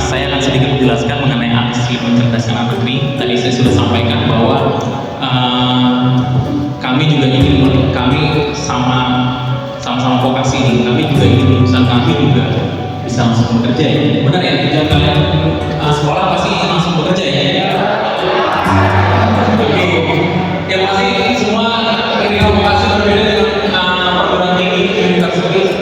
Saya akan sedikit menjelaskan mengenai aksi mencerdaskan anak negeri. Tadi saya sudah sampaikan bahwa kami juga ingin, kami sama-sama vokasi ini, kami juga ingin lulusan kami juga bisa langsung bekerja ya. Benar ya, tujuan kalian sekolah pasti langsung bekerja ya. Oke, yang pasti semua ini vokasi berbeda dengan perguruan tinggi universitas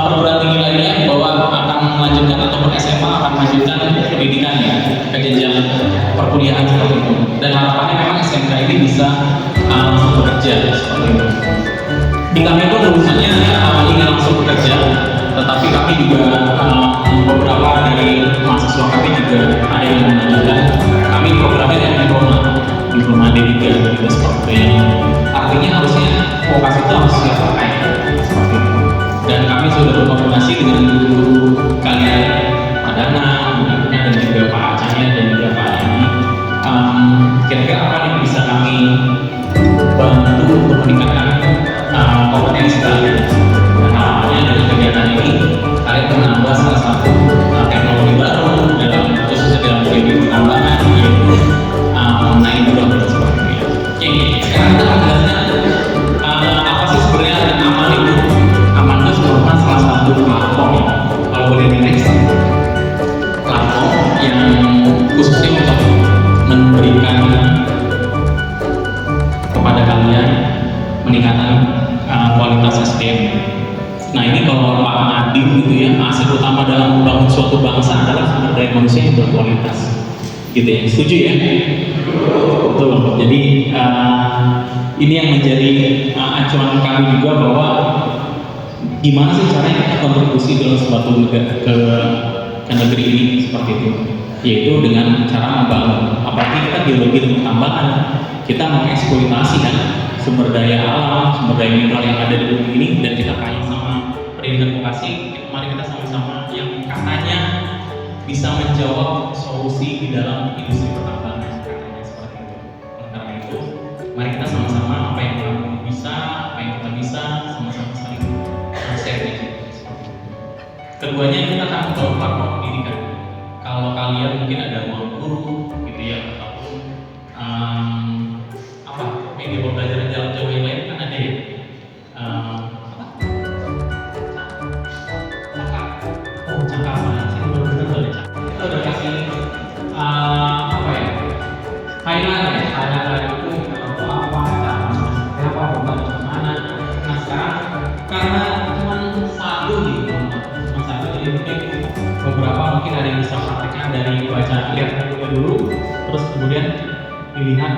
perguruan tinggi lainnya, bahwa akan melanjutkan ataupun SMA akan melanjutkan pendidikannya ke jenjang perkuliahan seperti itu. Dan harapannya memang SMK ini bisa langsung bekerja seperti itu. Di kami itu lulusannya ingin langsung bekerja, tetapi kami juga beberapa dari mahasiswa kami juga ada yang melanjutkan. Kami programnya yang diploma D3 gitu seperti itu. Artinya harusnya vokasi itu harus siap pakai seperti itu. Dan kami sudah berkoordinasi dengan guru kalian, Pak Dana, dan juga Pak Cahya dan juga Pak Adi. Kira-kira apa yang bisa kami bantu untuk meningkatkan kompetensi kalian? Dan harapannya dari kegiatan ini kalian menambah salah satu teknologi baru khususnya dalam teknologi pertambangan, yaitu mengenai drone seperti itu. Oke, sekarang kita akan menjelaskan apa sih sebenarnya Aman itu. Aman itu merupakan salah satu platform ya, kalau boleh di next, platform yang khususnya untuk memberikan kepada kalian meningkatkan kualitas SDM. Nah ini kalau Pak Nadiem gitu ya, aset utama dalam membangun suatu bangsa adalah sumber daya manusia yang berkualitas, gitu ya. Setuju ya? Betul. Jadi ini yang menjadi acuan kami juga, bahwa gimana sih caranya kita kontribusi dalam suatu ke negeri ini seperti itu, yaitu dengan cara membangun, apalagi kita geologi dan pertambangan, kita mengeksploitasi kan sumber daya alam, sumber daya mineral yang ada di bumi ini, dan kita kaya sama pendidikan vokasi. Mari kita sama-sama yang katanya bisa menjawab solusi di dalam industri pertambangan, katanya seperti itu. Karena itu, mari kita sama-sama apa yang kamu bisa, apa yang kita bisa, sama-sama saling share. Keduanya kita akan membawa platform pendidikan. Kalau kalian mungkin ada ruang guru, gitu ya, ataupun media pembelajaran jarak jauh yang lain kan ada ya. Cakapan, saya baru dengar dari cakapan. Kita udah kasih highlight itu apa, cara bukan mana. Nah sekarang karena cuma satu jadi mungkin beberapa mungkin ada yang bisa prakteknya dari baca lihat dulu, terus kemudian dilihat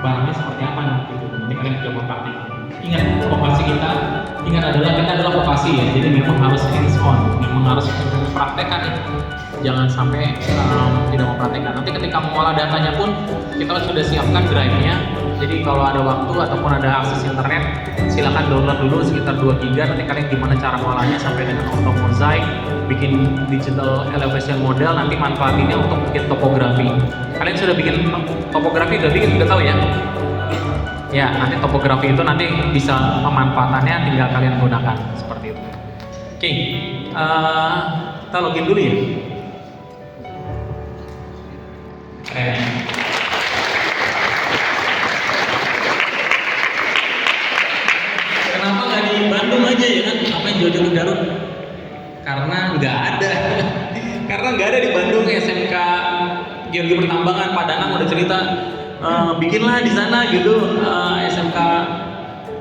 barangnya seperti apa gitu. Nanti kalian coba praktik. Ingat vokasi kita adalah vokasi ya. Jadi memang harus hands on, memang harus mempraktekkan. Jangan sampai tidak mempraktekkan. Nanti ketika mengolah datanya pun kita sudah siapkan drive-nya. Jadi kalau ada waktu ataupun ada akses internet, silakan download dulu sekitar 2 GB. Nanti kalian gimana cara mengolahnya sampai dengan auto mosaic, bikin digital elevation model, nanti manfaatinnya untuk bikin topografi. Kalian sudah bikin topografi, udah tahu ya? Ya, nanti topografi itu nanti bisa pemanfaatannya tinggal kalian gunakan seperti itu. Oke, kita login dulu ya. Kenapa nggak di Bandung aja ya kan? Apa yang jauh-jauh ke Garut? Karena nggak ada. Karena nggak ada di Bandung SMK Geologi Pertambangan. Pak Danang udah cerita, bikinlah di sana gitu SMK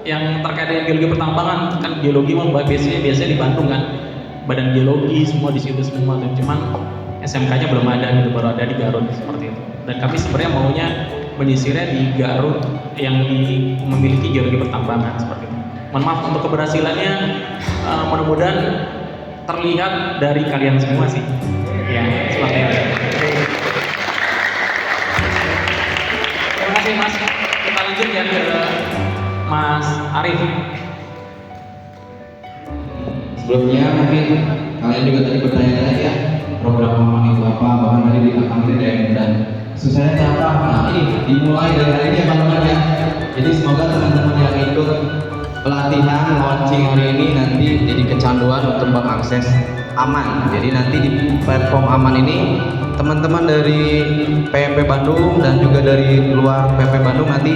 yang terkait dengan geologi pertambangan. Kan geologi mah biasanya di Bandung kan, badan geologi semua di situ semua. Cuman SMK-nya belum ada gitu, baru ada di Garut seperti itu. Dan kami sebenarnya maunya menyisirnya di Garut yang memiliki geologi pertambangan seperti itu. Mohon maaf untuk keberhasilannya, mudah-mudahan terlihat dari kalian semua sih. Ya, seperti itu. Terima kasih Mas. Kita lanjut ya ke Mas Arif. Sebelumnya mungkin kalian juga tadi bertanya-tanya ya, program Aman itu apa, bahkan tadi di belakang kita dan susahnya apa. Nah ini dimulai dari hari ini ya teman-teman ya. Jadi semoga teman-teman yang ikut pelatihan launching hari ini nanti jadi kecanduan untuk mengakses Aman. Jadi nanti di platform Aman ini teman-teman dari PMP Bandung dan juga dari luar PMP Bandung nanti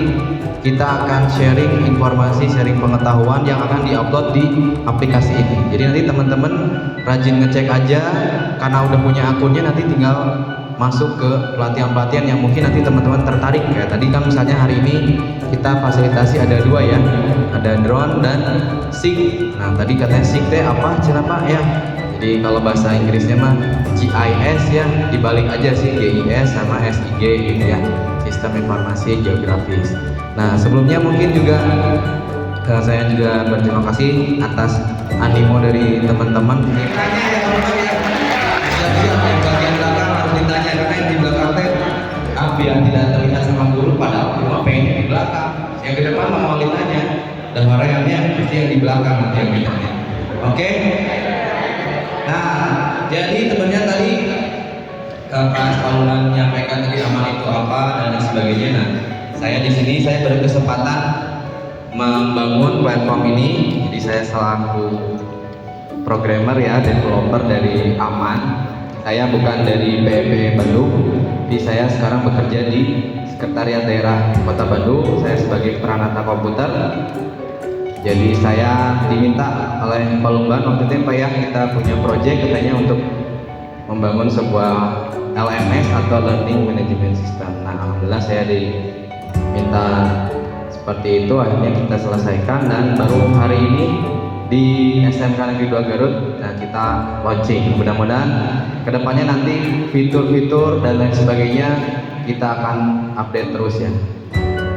kita akan sharing informasi, sharing pengetahuan yang akan diupload di aplikasi ini. Jadi nanti teman-teman rajin ngecek aja, karena udah punya akunnya nanti tinggal masuk ke pelatihan-pelatihan yang mungkin nanti teman-teman tertarik. Kayak tadi kan misalnya hari ini kita fasilitasi ada 2 ya, ada drone dan SIG. Nah tadi katanya SIG teh apa cina Pak ya? Jadi kalau bahasa Inggrisnya mah GIS ya, dibalik aja sih GIS sama SIG gitu ya, Sistem Informasi Geografis. Nah sebelumnya mungkin juga saya juga berterima kasih atas animo dari teman-teman. Ditanya ya teman-teman ya, siap-siap yang bagian belakang harus ditanya, karena yang di belakang teh biar tidak terlihat sama guru padahal cuma pengen di belakang. Yang ke depan mau ditanya, dan variannya pasti yang di belakang nanti yang ditanya. Oke? Nah, jadi temannya tadi Pak Paulan menyampaikan tadi Aman itu apa dan lain sebagainya. Nah, saya di sini saya berkesempatan membangun platform ini. Jadi saya selaku programmer ya, developer dari Aman. Saya bukan dari PMP Bandung, tapi saya sekarang bekerja di Sekretariat Daerah Kota Bandung. Saya sebagai peranata komputer. Jadi saya diminta oleh Pak Lumban waktu itu Pak ya, kita punya project katanya untuk membangun sebuah LMS atau Learning Management System. Nah alhamdulillah saya diminta seperti itu, akhirnya kita selesaikan dan baru hari ini di SMK Negeri 2 Garut nah kita launching. Mudah-mudahan kedepannya nanti fitur-fitur dan lain sebagainya kita akan update terus ya.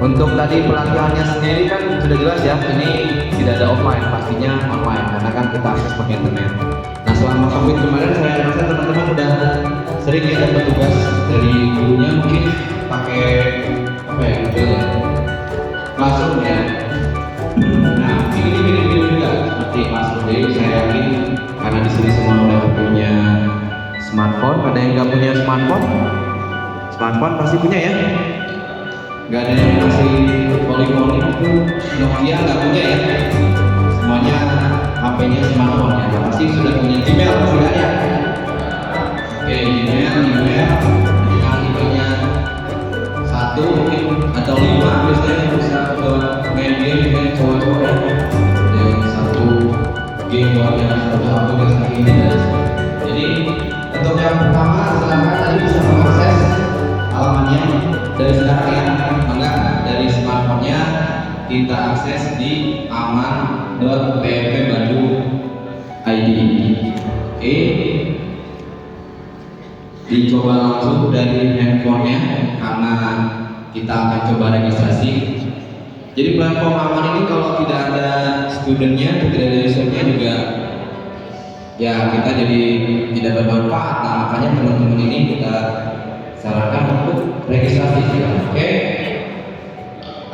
Untuk tadi pelatihannya sendiri kan sudah jelas ya, ini tidak ada offline, pastinya online karena kan kita akses pakai internet. Nah selama COVID kemarin saya rasa teman-teman udah sering ya dapat tugas dari gurunya, mungkin pakai apa ya, Google Classroom ya. Nah ini mirip-mirip juga seperti Classroom. Jadi saya yakin karena di sini semua udah punya smartphone, ada yang nggak punya smartphone? Smartphone pasti punya ya. Gak ada yang masih poli-poli itu Nokia nggak punya ya, semuanya HP-nya smartphone ya, pasti sudah punya Gmail pasti kan ya. Oke, Gmail dengan emailnya 1 mungkin atau 5 biasanya bisa buat main game dengan cowok-cowok ya, yang 1 game buat yang satu dan sebagainya. Jadi untuk yang pertama silakan tadi bisa mengakses halamannya dari sekarang ya, enggak dari smartphone-nya kita akses di aman.pmpbandung.id. Oke, dicoba langsung dari handphonenya karena kita akan coba registrasi. Jadi platform Aman ini kalau tidak ada studentnya, tidak ada usernya juga ya kita jadi tidak bermanfaat. Nah makanya teman-teman ini kita sarankan untuk registrasi. Oke,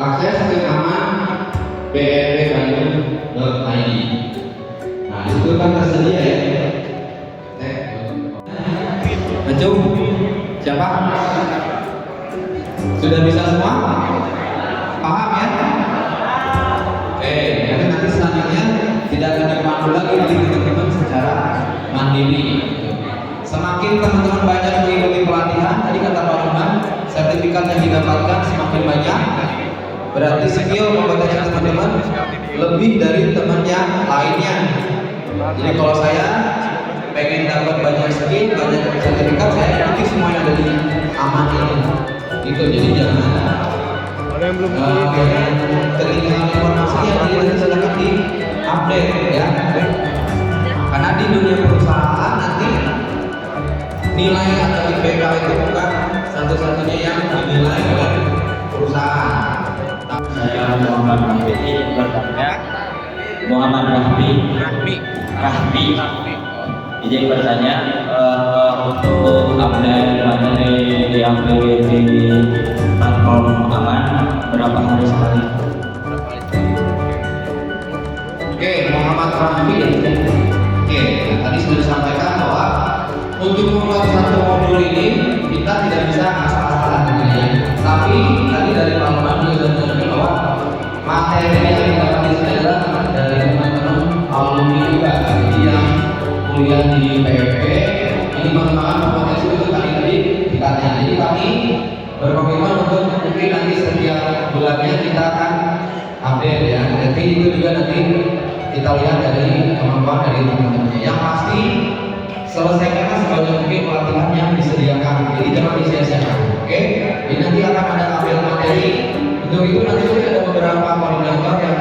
akses ke aman.pmpbandung.id. Nah itu kan tersedia ya. Acung, siapa? Sudah bisa semua? Paham ya? Oke, jadi nanti selanjutnya tidak akan dipandu lagi oleh teman-teman secara mandiri. Semakin teman-teman banyak mengikuti pelatihan, tadi kata Pak Luman, sertifikat yang didapatkan semakin banyak, berarti skill kompetensi teman-teman lebih dari teman yang lainnya. Jadi kalau saya pengen dapat banyak skill, banyak sertifikat, saya ikuti semua yang ada di Aman ini. Gitu, jadi jangan ketinggalan informasinya, jadi nanti silakan di update ya. Karena di dunia perusahaan nanti nilai atau IPK itu bukan satu-satunya yang dinilai oleh perusahaan. Saya Muhammad Rahmi, bertanya Muhammad Rahmi. Izin bertanya untuk update materi yang di platform Aman berapa hari sekali? Oke, Muhammad Rahmi. Oke, tadi sudah disampaikan bahwa untuk membuat satu modul ini kita tidak bisa asal-asalan ya. Tapi tadi dari Pak Luman juga sudah menunjukkan bahwa materi yang didapat di sini adalah dari teman-teman alumni juga, jadi yang kuliah di PFP ini mengembangkan potensi untuk tadi tingkatnya. Jadi kami berkomitmen untuk mungkin nanti setiap bulannya kita akan update ya. Tapi itu juga nanti kita lihat dari kemampuan dari teman-temannya. Yang pasti selesaikan sebanyak mungkin pelatihan yang disediakan. Jadi jangan disia-siakan. Oke? Jadi nanti akan ada ambil materi. Untuk itu nanti juga ada beberapa koordinator yang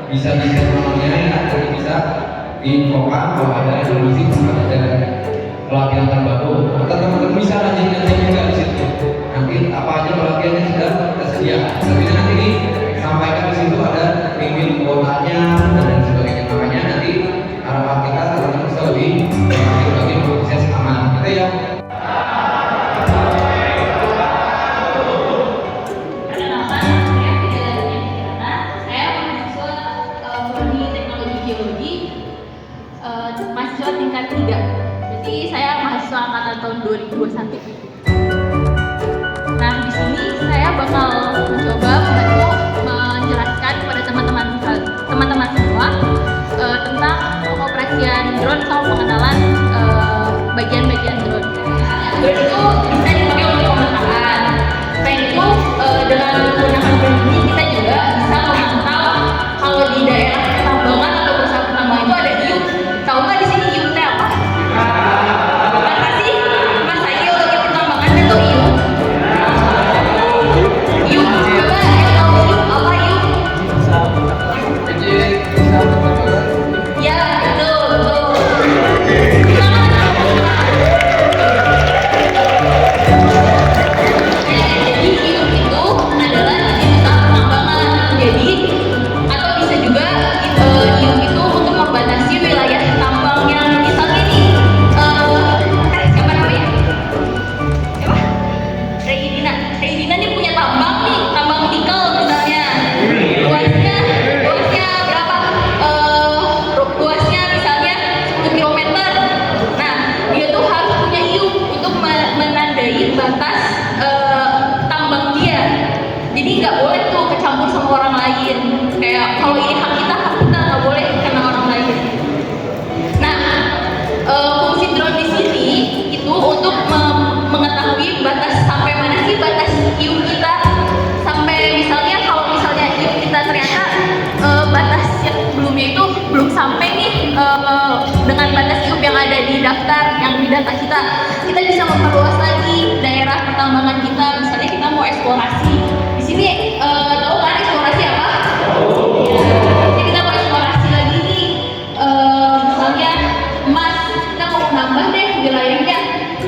bisa di-share nomornya ya, jadi bisa diinfokan kalau ada informasi tempat ada pelatihan terbaru. Atau teman-teman bisa rajin-rajin juga di situ. Nanti apa aja pelatihan yang sudah tersedia. Tapi nanti disampaikan di situ ada link kuotanya dan lain sebagainya. Makanya nanti harapan kita teman-teman bisa lebih bagi proses aman. Gitu ya. Mahasiswa tingkat 3. Jadi saya mahasiswa angkatan tahun 2021. Nah, di sini saya bakal mencoba membantu menjelaskan kepada teman-teman semua tentang pengoperasian drone atau pengenalan bagian-bagian drone. Drone itu bisa dipakai untuk pemetaan. Selain itu, dengan menggunakan drone ini kita juga bisa memantau kalau di daerah pertambangan atau perusahaan pertambangan itu ada hiu. Tahu nggak di sini hiu teh apa? Apa sih? Masa hiu lagi pertambangan dan tahu hiu? Hiu, coba yang tahu hiu apa hiu? Ya, betul. Jadi hiu itu adalah jenis pertambangan. Jadi atau bisa juga hiu itu untuk membatasi wilayah tambang yang misalnya nih siapa namanya? Siapa? Regina nih punya tambang nih, tambang nikel misalnya. Luasnya berapa? Luasnya misalnya 10 km. Nah, dia tuh harus punya hiu untuk menandai batas tambang dia. Jadi nggak boleh tuh kecampur sama orang lain. Kayak kalau ini hak kita nggak boleh kena orang lain. Nah, fungsi drone di sini itu untuk mengetahui batas sampai mana sih batas hiu kita. Sampai misalnya kalau misalnya hiu kita ternyata batas yang sebelumnya itu belum sampai nih dengan batas hiu yang ada di daftar yang di data kita bisa memperluas lagi daerah pertambangan kita. Misalnya kita mau eksplorasi di sini, tahu kan eksplorasi apa? Jadi kita mau eksplorasi lagi nih, misalnya emas, kita mau nambah deh wilayahnya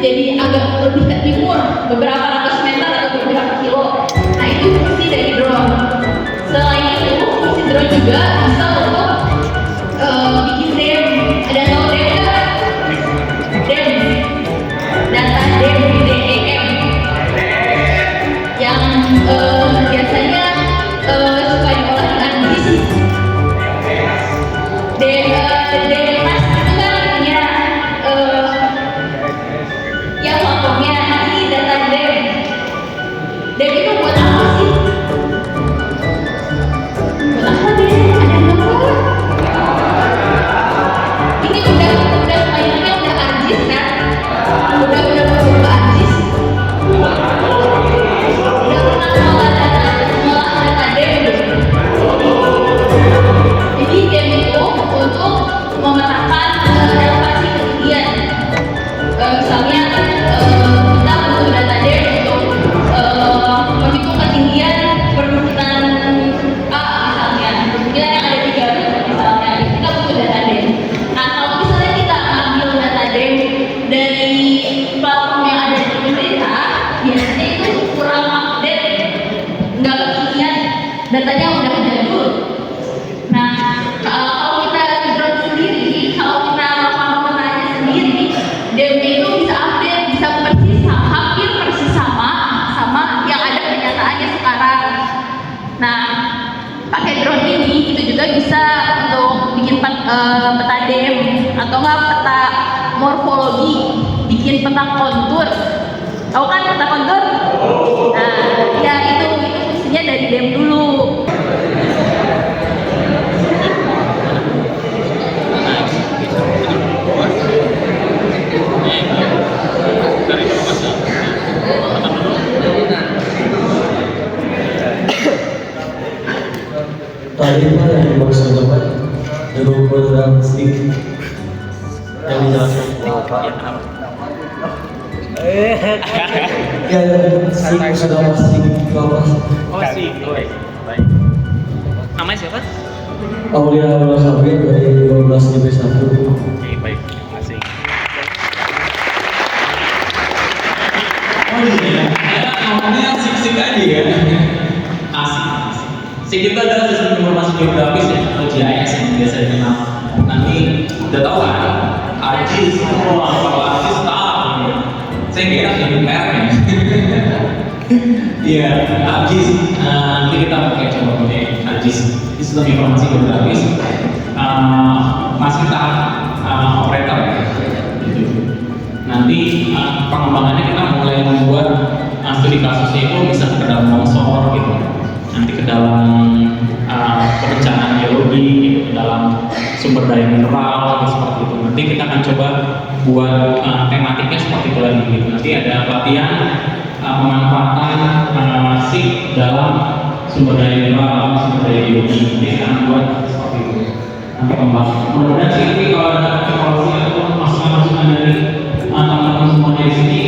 jadi agak lebih ke timur beberapa ratus meter atau beberapa kilo. Nah, itu fungsi dari drone. Selain itu, fungsi drone juga bisa untuk bikin dam. Ada yang tahu dam nggak? Dam, data dam, DEM, yang biasanya suka diolah di Anggis. Demas itu kan ya contohnya ini data dam. Dam itu buat apa sih? Buat apa deh? Ada yang tahu? Ini udah mainannya udah Anggis kan? Udah berubah Anggis. Udah pernah ngolah data dam. Jadi dam itu untuk memetakan elevasi ketinggian. Misalnya kita butuh data dam untuk menghitung ketinggian perbukitan A misalnya, perbukitan yang ada di Garut misalnya, kita butuh data dam. Nah, kalau misalnya kita ambil data dam dari platform yang ada di pemerintah, biasanya itu kurang update, nggak kekinian, datanya udah jadul. Nah, kalau kita drone sendiri, kalau kita melakukan pemetaannya sendiri, dam-nya itu bisa update, bisa hampir persis sama yang ada kenyataannya sekarang. Nah, pakai drone ini itu juga bisa untuk bikin peta dam atau nggak peta morfologi, bikin peta kontur. Tahu kan peta kontur? Nah, ya itu fungsinya dari dam dulu. Jadi jawab apa? Ya, santai sudah masih kelas. Oh sih, baik. Namanya siapa? Aulia Habib dari 12 DP1. Oke, baik. Terima kasih. Oh iya, namanya sik-sik aja ya. Asik. Sik itu adalah sistem informasi geografis ya, atau GIS yang biasa dikenal. Nanti udah tahu kan? AJIS, kalau AJIS tahu. Saya kira jadi merek ya. Iya, AJIS. Nanti kita pakai coba pakai AJIS. Sistem informasi geografis masih tahap operator ya. Gitu. Nanti pengembangannya kita mulai membuat studi kasusnya itu bisa ke dalam longsor gitu. Nanti ke dalam perencanaan geologi, gitu, ke dalam sumber daya mineral, gitu, seperti itu. Nanti kita akan coba buat tematiknya seperti itu lagi. Gitu. Nanti ada pelatihan pemanfaatan SIG dalam sumber daya mineral, sumber daya geologi. Nanti kita akan buat seperti itu. Nanti kembang. Mudah-mudahan sih nanti kalau ada evaluasi atau masukan-masukan dari teman-teman semuanya di sini,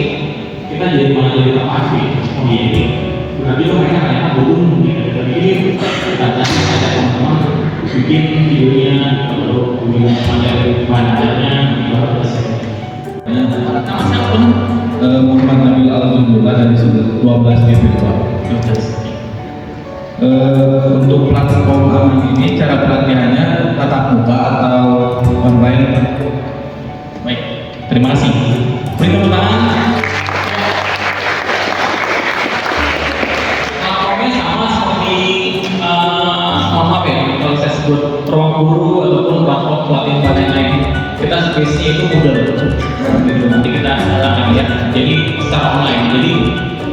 kita jadi malah jadi terpaksa. Oh iya ini. Berarti itu mereka ternyata belum gitu. Tapi ini ada teman-teman bikin videonya, lalu kemudian materi bahannya, baru selesai. Nama siapa pun? Muhammad Nabil Al-Zumbulah dari 12 DP2. Untuk platform ini cara pelatihannya tatap muka atau online? Baik, terima kasih. Beri tepuk tangan. Platformnya sama seperti mohon maaf ya kalau saya sebut ruang guru ataupun platform pelatihan pelatihan lain. Kita space-nya itu Moodle. Gitu. Nanti kita akan lihat. Jadi secara online. Jadi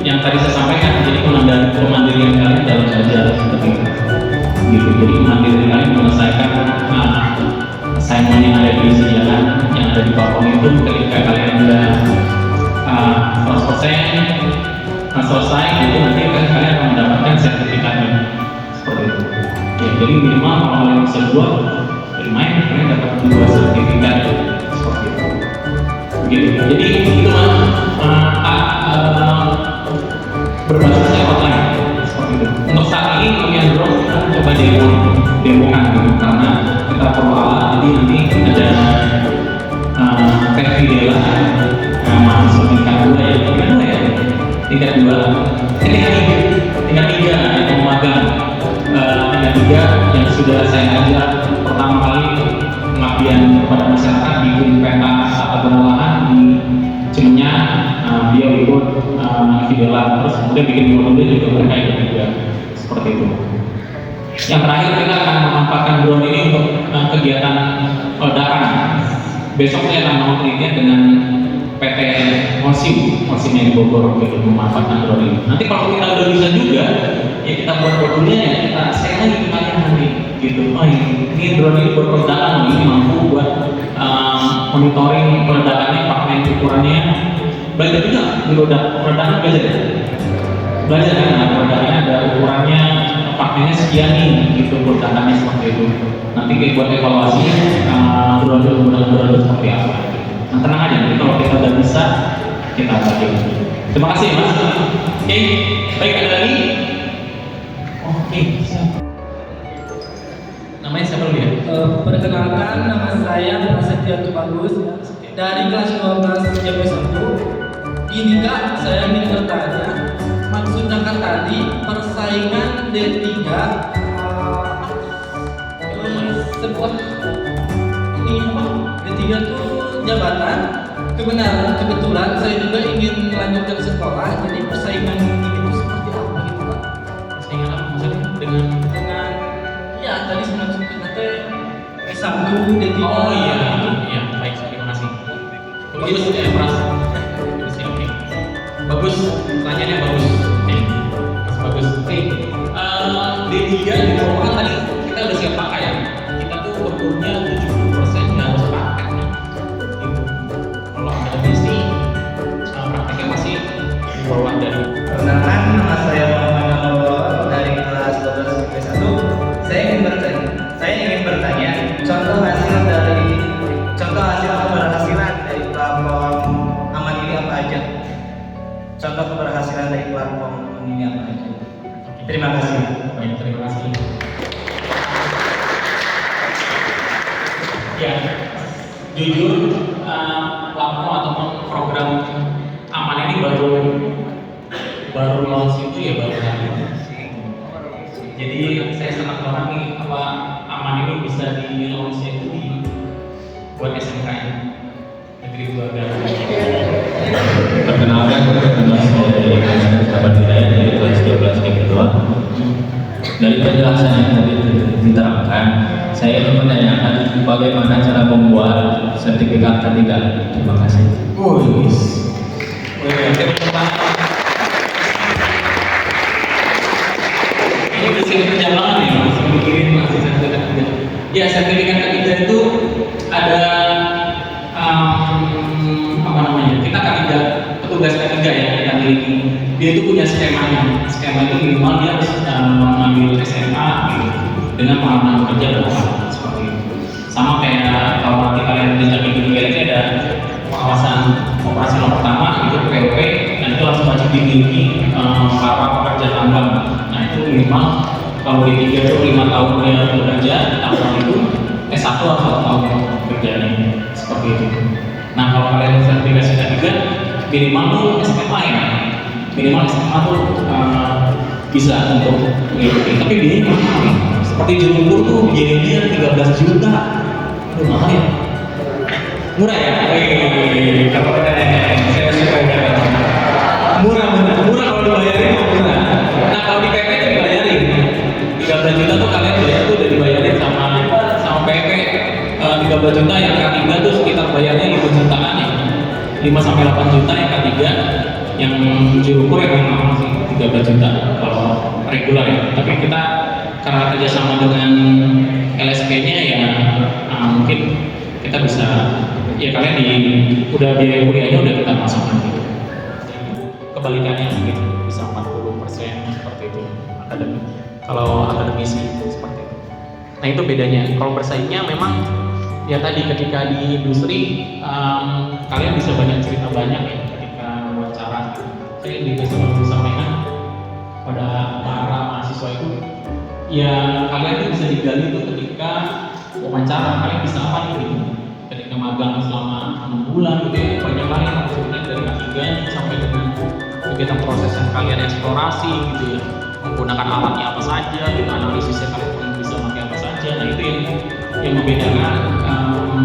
yang tadi saya sampaikan, jadi kemandirian kalian dalam belajar seperti itu. Gitu. Jadi kemandirian kalian menyelesaikan assignment yang ada di sediakan, yang ada di platform itu ketika kalian sudah 100% selesai, gitu nanti kalian akan mendapatkan sertifikatnya seperti itu. Ya, jadi minimal kalau kalian bisa buat lumayan, kalian dapat 2 sertifikat seperti itu. Begitu. Jadi itu berbasisnya online seperti itu. Untuk saat ini kami Android coba demokan gitu karena kita perlu alat, jadi nanti ada tes video lah mahasiswa tingkat 2 ya, tingkat 2 tingkat 3 yang mau magang, tingkat 3 yang sudah saya ajak pertama kali pengabdian kepada masyarakat bikin peta atau pengolahan di Cimenyan, dia ikut video lah, terus kemudian bikin modul juga mereka ikut juga seperti itu. Yang terakhir kita akan memanfaatkan drone ini untuk kegiatan peledakan. Besok saya akan mau penelitian dengan PT Mosim yang di Bogor untuk memanfaatkan drone ini. Nanti kalau kita udah bisa juga, ya kita buat modulnya ya kita share lagi ke kalian nanti gitu. Oh ini drone ini buat peledakan, ini mampu buat monitoring peledakannya, pakaian ukurannya. Belajar juga di peledakan belajar kan, nah, peledakannya ada ukurannya, pakaiannya sekian nih gitu, peledakannya seperti itu. Nanti kayak buat evaluasi drone seperti apa. Nah tenang aja, nanti kalau kita udah bisa kita bagi. Terima kasih Mas. Oke, baik ada lagi. Oke, siap. Namanya siapa dulu ya? Perkenalkan, nama saya Prasetya Tubagus dari kelas 12 JP1. Ini Kak, saya ingin bertanya, maksudnya kan tadi persaingan D3 sebuah ini apa? D3 itu jabatan. Kebetulan saya juga ingin melanjutkan sekolah, jadi persaingan ini itu seperti apa gitu Pak? Persaingan apa maksudnya dengan Ya tadi maksudnya S1 D3. oh iya, iya, baik, terima kasih. Bagus ya, Pras. Oke. Bagus, pertanyaannya bagus. Bagus. Oke. D3 di bawah tadi kita udah siap pakai ya. Kita tuh berkurnya 70% nggak harus pakai. Gitu. Kalau ada misi, prakteknya masih bawah dari. Perkenalkan, nama saya Muhammad Nabil dari kelas 12 IPS 1. Saya ingin bertanya contoh hasil pembahasan contoh keberhasilan dari platform ini apa aja. Terima kasih. Baik, terima kasih. Ya, jujur platform ataupun program aman ini baru launch itu ya baru hari ini. Jadi saya senang banget nih apa aman ini bisa di launch itu di buat SMK negeri 2 Garut. Perkenalkan, nama saya dari Sahabat Hidayat dari kelas 12 yang kedua. Dari penjelasan yang tadi diterangkan, saya ingin menanyakan bagaimana cara membuat sertifikat K3. Terima kasih. Ini masih perjalanan ya, masih mikirin masih sertifikat ketiga. Ya, sertifikat ketiga itu ada apa namanya? Kita ketiga, petugas ketiga yang kita miliki. Dia itu punya skemanya. Skema itu minimal dia harus mengambil SMA gitu, dengan pengalaman kerja berapa seperti itu. Sama kayak kalau nanti kalian di Jambi ini ada pengawasan operasional pertama itu POP, dan itu harus wajib dimiliki para pekerja tambang. Nah itu minimal kalau D3 itu 5 tahun dia bekerja tambang itu, S1 atau 1 tahun kerjanya seperti itu. Nah kalau kalian sertifikasi ketiga minimal tuh SMA ya, minimal SMA tuh bisa untuk mengikuti. Tapi biayanya mahal ya. Seperti Jumur tuh biayanya 13 juta. Aduh mahal ya. Murah ya? Kalau saya suka ya. Murah kalau dibayarin murah. Nah kalau di PP itu dibayarin 13 juta tuh kalian bayar tuh udah dibayarin sama PP 13 juta yang K3 tuh sekitar bayarnya 5 jutaan ya, 5-8 juta yang K3, yang Jurukur yang memang masih 13 juta kalau reguler ya. Tapi kita karena kerjasama dengan LSP-nya ya mungkin kita bisa ya kalian udah biaya kuliahnya udah kita masukkan gitu. Kebalikannya mungkin bisa 40% seperti itu akademik. Kalau akademisi seperti itu. Nah itu bedanya. Kalau bersaingnya memang ya tadi ketika di industri kalian bisa banyak cerita banyak ya ketika wawancara. Saya juga selalu sampaikan pada para mahasiswa itu ya kalian tuh bisa digali tuh ketika wawancara kalian bisa apa nih gitu. Ketika magang selama 6 bulan gitu ya, banyak kali yang maksudnya dari K3 sampai dengan kegiatan proses yang kalian eksplorasi gitu ya, menggunakan alatnya apa saja gitu, analisisnya kalian bisa pakai apa saja. Nah itu yang membedakan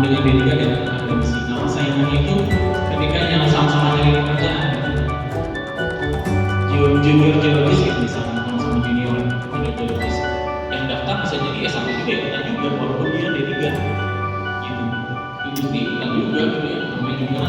dengan D3 dan akademisi. Nah saingannya itu ketika yang sama-sama nyari pekerjaan junior geologis gitu misalnya sama junior geologis yang daftar bisa jadi S1 juga ikutan juga walaupun dia D3 gitu. Industri ikutan juga gitu ya, namanya juga